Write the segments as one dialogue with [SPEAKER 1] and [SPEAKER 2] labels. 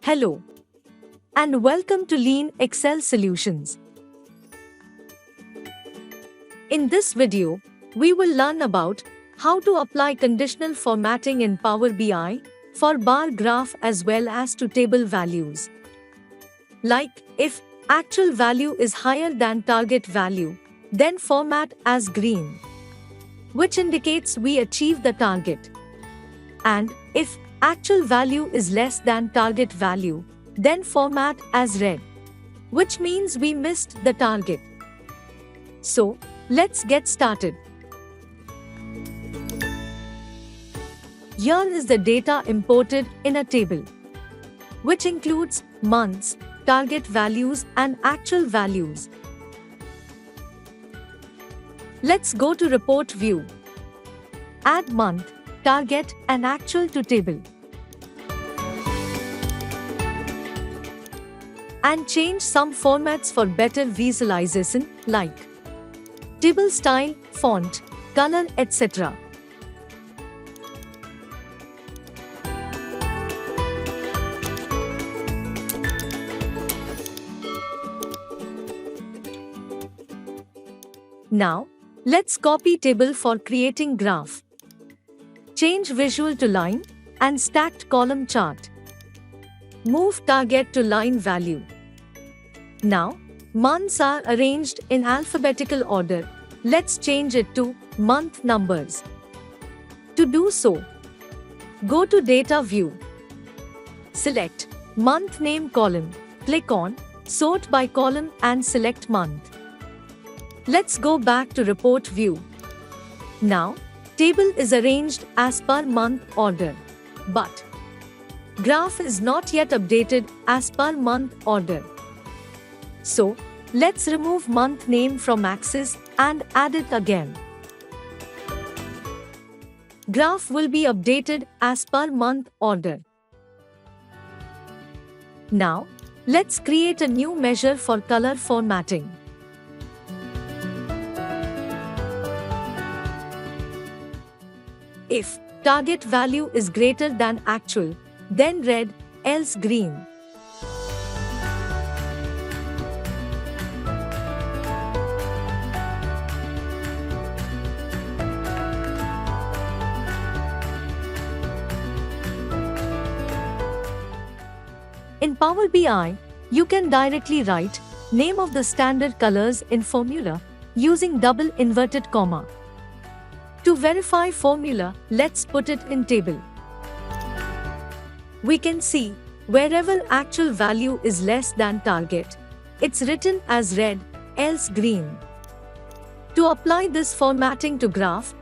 [SPEAKER 1] Hello, and welcome to Lean Excel Solutions. In this video, we will learn about how to apply conditional formatting in Power BI for bar graph as well as to table values. Like, if actual value is higher than target value, then format as green, which indicates we achieve the target. And if actual value is less than target value, then format as red, which means we missed the target. So, let's get started. Here is the data imported in a table, which includes months, target values and actual values. Let's go to Report View. Add month, target and actual to table. And change some formats for better visualization like table style, font, color, etc. Now, let's copy table for creating graph. Change visual to line and stacked column chart. Move target to line value. Now, months are arranged in alphabetical order. Let's change it to month numbers. To do so, go to Data View. Select Month Name column. Click on Sort by column and select month. Let's go back to Report View. Now, table is arranged as per month order, but graph is not yet updated as per month order. So, let's remove month name from axis and add it again. Graph will be updated as per month order. Now, let's create a new measure for color formatting. If target value is greater than actual, then red, else green. In Power BI, you can directly write name of the standard colors in formula using double inverted comma. To verify formula, let's put it in table. We can see, wherever actual value is less than target, it's written as red, else green. To apply this formatting to graph,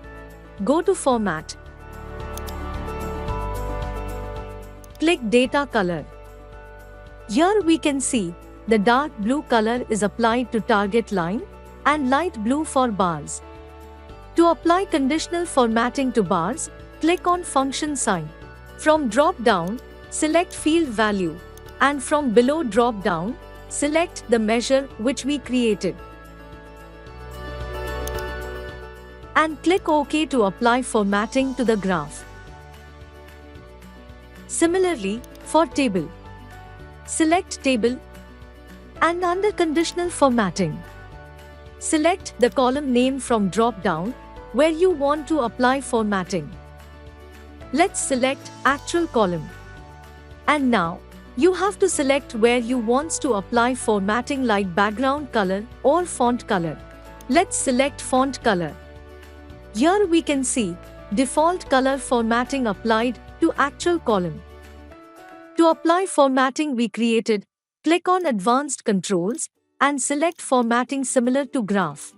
[SPEAKER 1] go to Format. Click Data Color. Here we can see, the dark blue color is applied to target line and light blue for bars. To apply conditional formatting to bars, click on Function sign. From drop-down, select Field Value, and from below drop-down, select the measure which we created. And click OK to apply formatting to the graph. Similarly, for table, select Table, and under Conditional Formatting, select the column name from drop-down where you want to apply formatting. Let's select Actual Column. And now, you have to select where you want to apply formatting like background color or font color. Let's select Font Color. Here we can see default color formatting applied to actual column. To apply formatting we created, click on Advanced Controls and select formatting similar to graph.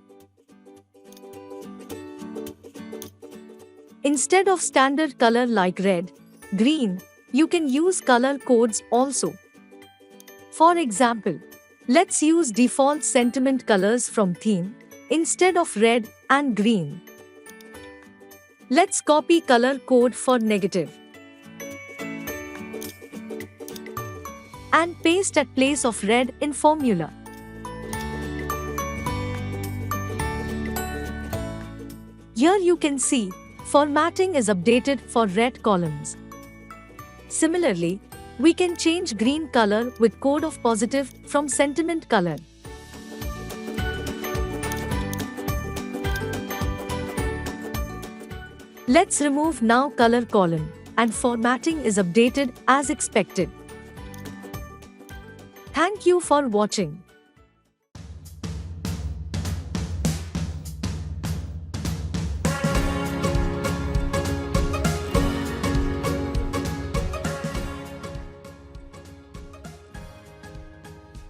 [SPEAKER 1] Instead of standard color like red, green, you can use color codes also. For example, let's use default sentiment colors from theme instead of red and green. Let's copy color code for negative and paste at place of red in formula. Here you can see, formatting is updated for red columns. Similarly, We can change green color with code of positive from sentiment color. Let's remove now color column, and formatting is updated as expected. Thank you for watching.